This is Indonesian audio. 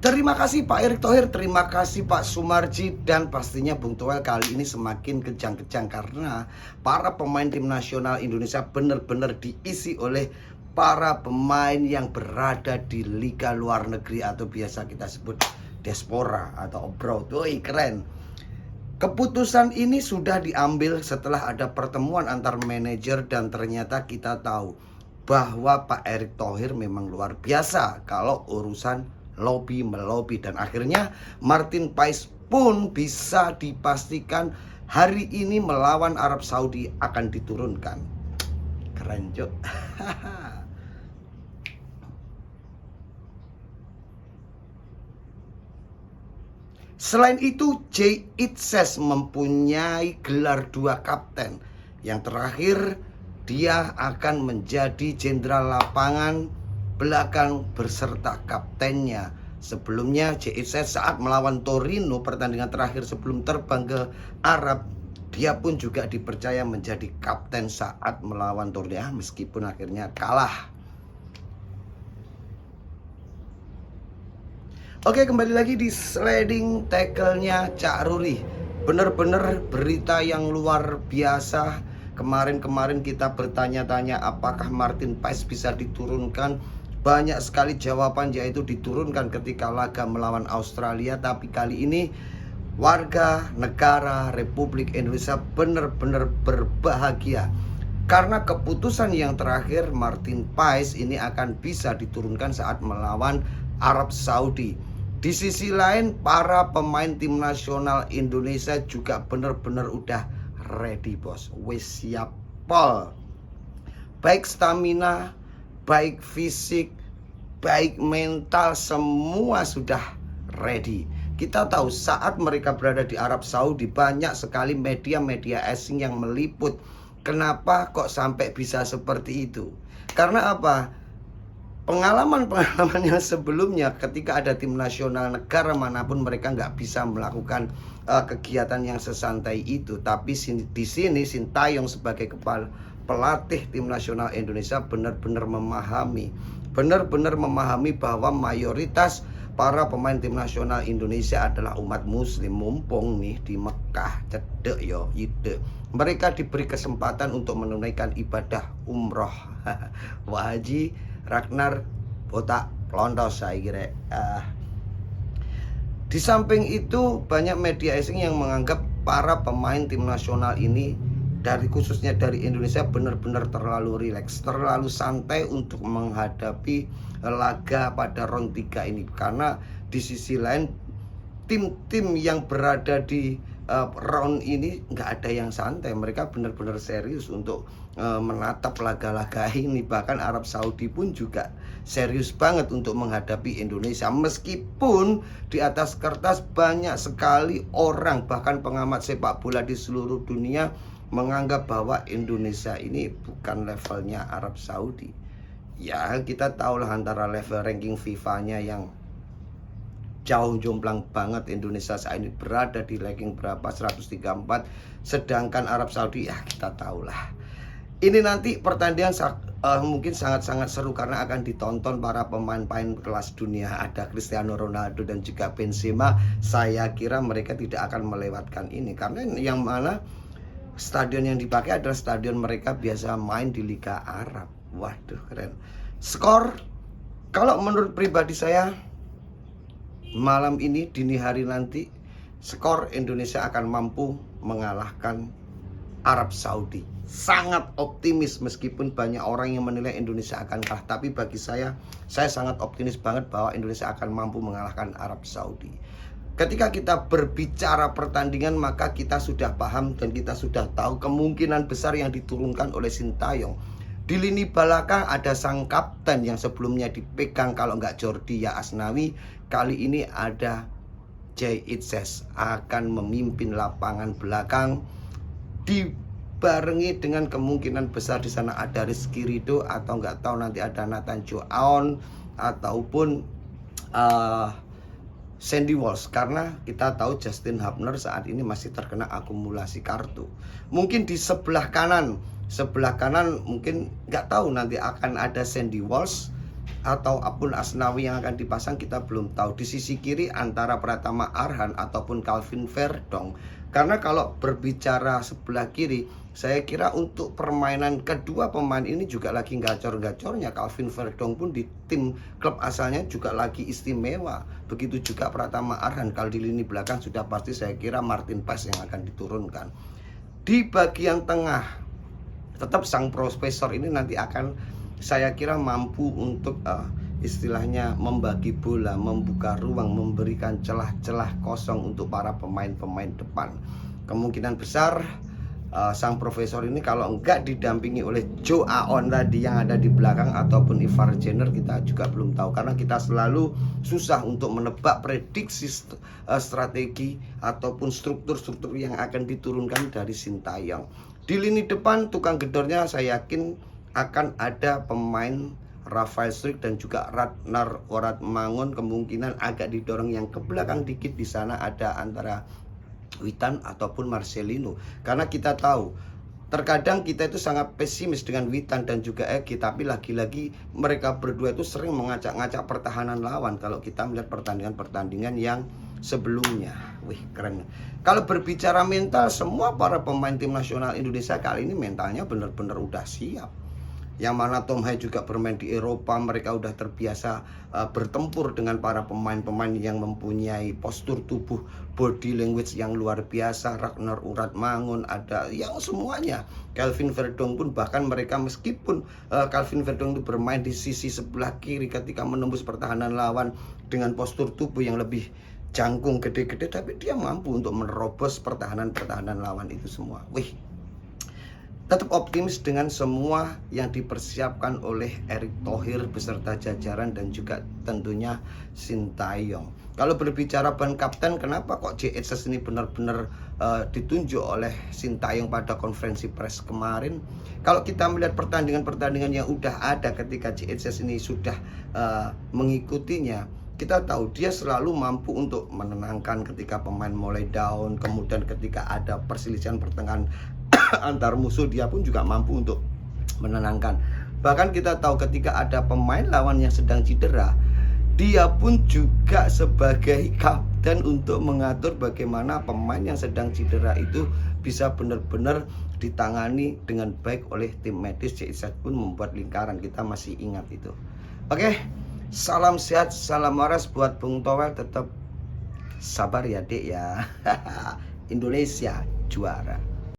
Terima kasih Pak Erick Thohir, terima kasih Pak Sumarji, dan pastinya Bung Toel kali ini semakin kejang-kejang karena para pemain tim nasional Indonesia benar-benar diisi oleh para pemain yang berada di liga luar negeri atau biasa kita sebut diaspora atau abroad. Woi, keren. Keputusan ini sudah diambil setelah ada pertemuan antar manajer dan ternyata kita tahu bahwa Pak Erick Thohir memang luar biasa kalau urusan lobby melobi, dan akhirnya Martin Paes pun bisa dipastikan hari ini melawan Arab Saudi akan diturunkan. Keren, Cuk. Selain itu, Jay Itzes mempunyai gelar 2 kapten. Yang terakhir, dia akan menjadi jenderal lapangan belakang berserta kaptennya. Sebelumnya Jay Itzes saat melawan Torino pertandingan terakhir sebelum terbang ke Arab, dia pun juga dipercaya menjadi kapten saat melawan Torino, meskipun akhirnya kalah. Oke, kembali lagi di sliding tackle-nya Cak Ruri. Bener-bener berita yang luar biasa. Kemarin kita bertanya-tanya apakah Martin Paes bisa diturunkan. Banyak sekali jawaban, yaitu diturunkan ketika laga melawan Australia. Tapi kali ini warga negara Republik Indonesia benar-benar berbahagia karena keputusan yang terakhir Martin Paes ini akan bisa diturunkan saat melawan Arab Saudi. Di sisi lain, para pemain tim nasional Indonesia juga benar-benar udah ready, bos. Wis siap pol. Baik stamina, baik fisik, baik mental, semua sudah ready. Kita tahu saat mereka berada di Arab Saudi banyak sekali media-media asing yang meliput. Kenapa kok sampai bisa seperti itu? Karena apa? Pengalaman yang sebelumnya ketika ada tim nasional negara manapun mereka nggak bisa melakukan kegiatan yang sesantai itu. Tapi di sini Sintayong sebagai kepala pelatih tim nasional Indonesia benar-benar memahami bahwa mayoritas para pemain tim nasional Indonesia adalah umat muslim. Mumpung nih di Mekah, cedek yo ide. Mereka diberi kesempatan untuk menunaikan ibadah umroh. Wah, Haji Ragnar botak pelontos saya kira. Di samping itu banyak media asing yang menganggap para pemain tim nasional ini khususnya dari Indonesia benar-benar terlalu rileks, terlalu santai untuk menghadapi laga pada round 3 ini. Karena di sisi lain tim-tim yang berada di round ini nggak ada yang santai, mereka benar-benar serius untuk menatap laga-laga ini. Bahkan Arab Saudi pun juga serius banget untuk menghadapi Indonesia, meskipun di atas kertas banyak sekali orang, bahkan pengamat sepak bola di seluruh dunia menganggap bahwa Indonesia ini bukan levelnya Arab Saudi. Ya, kita tahulah antara level ranking FIFA-nya yang jauh jomplang banget. Indonesia saat ini berada di ranking berapa, 134, sedangkan Arab Saudi ya kita tahulah. Ini nanti pertandingan mungkin sangat-sangat seru karena akan ditonton para pemain-pemain kelas dunia. Ada Cristiano Ronaldo dan juga Benzema. Saya kira mereka tidak akan melewatkan ini karena yang mana stadion yang dipakai adalah stadion mereka biasa main di Liga Arab. Waduh, keren. Skor kalau menurut pribadi saya, malam ini, dini hari nanti, skor Indonesia akan mampu mengalahkan Arab Saudi. Sangat optimis, meskipun banyak orang yang menilai Indonesia akan kalah. Tapi bagi saya sangat optimis banget bahwa Indonesia akan mampu mengalahkan Arab Saudi. Ketika kita berbicara pertandingan, maka kita sudah paham dan kita sudah tahu kemungkinan besar yang diturunkan oleh Sintayong. Di lini belakang ada sang kapten yang sebelumnya dipegang kalau nggak Jordi ya Asnawi. Kali ini ada Jay Itzes akan memimpin lapangan belakang, dibarengi dengan kemungkinan besar di sana ada Rizky Ridho atau nggak tahu nanti ada Nathan Joaon ataupun Sandy Walsh, karena kita tahu Justin Hubner saat ini masih terkena akumulasi kartu. Mungkin di sebelah kanan mungkin nggak tahu nanti akan ada Sandy Walsh atau Apun Asnawi yang akan dipasang kita belum tahu. Di sisi kiri antara Pratama Arhan ataupun Calvin Verdong. Karena kalau berbicara sebelah kiri, saya kira untuk permainan kedua pemain ini juga lagi gacor-gacornya. Calvin Verdong pun di tim klub asalnya juga lagi istimewa. Begitu juga Pratama Arhan. Kalau di lini belakang sudah pasti saya kira Martin Paes yang akan diturunkan. Di bagian tengah tetap sang profesor ini nanti akan saya kira mampu untuk istilahnya membagi bola, membuka ruang, memberikan celah-celah kosong untuk para pemain-pemain depan. Kemungkinan besar sang profesor ini kalau enggak didampingi oleh Joe Aon tadi yang ada di belakang ataupun Ivar Jenner, kita juga belum tahu, karena kita selalu susah untuk menebak prediksi strategi ataupun struktur-struktur yang akan diturunkan dari Sintayong. Di lini depan tukang gedornya saya yakin akan ada pemain Rafael Struijk dan juga Ragnar Oratmangun, kemungkinan agak didorong yang ke belakang dikit. Di sana ada antara Witan ataupun Marcelino, karena kita tahu terkadang kita itu sangat pesimis dengan Witan dan juga Egy, tapi lagi-lagi mereka berdua itu sering mengacak-ngacak pertahanan lawan kalau kita melihat pertandingan-pertandingan yang sebelumnya. Wih, keren. Kalau berbicara mental, semua para pemain tim nasional Indonesia kali ini mentalnya benar-benar udah siap. Yang mana Tom Hai juga bermain di Eropa, mereka udah terbiasa bertempur dengan para pemain-pemain yang mempunyai postur tubuh, body language yang luar biasa. Ragnar Oratmangun ada, yang semuanya. Calvin Verdong pun bahkan mereka meskipun Calvin Verdong itu bermain di sisi sebelah kiri ketika menembus pertahanan lawan dengan postur tubuh yang lebih jangkung, gede-gede, tapi dia mampu untuk menerobos pertahanan-pertahanan lawan itu semua. Wih, tetap optimis dengan semua yang dipersiapkan oleh Erick Thohir beserta jajaran dan juga tentunya Sintayong. Kalau berbicara ban kapten, kenapa kok JHS ini benar-benar ditunjuk oleh Sintayong pada konferensi pers kemarin? Kalau kita melihat pertandingan-pertandingan yang udah ada ketika JHS ini sudah mengikutinya, kita tahu dia selalu mampu untuk menenangkan ketika pemain mulai down. Kemudian ketika ada perselisihan pertengahan antar musuh, dia pun juga mampu untuk menenangkan. Bahkan kita tahu ketika ada pemain lawan yang sedang cedera, dia pun juga sebagai kapten untuk mengatur bagaimana pemain yang sedang cedera itu bisa benar-benar ditangani dengan baik oleh tim medis. JHS pun membuat lingkaran, kita masih ingat itu. Oke, salam sehat, salam waras buat Bung Towel, tetap sabar ya dek ya. Indonesia juara.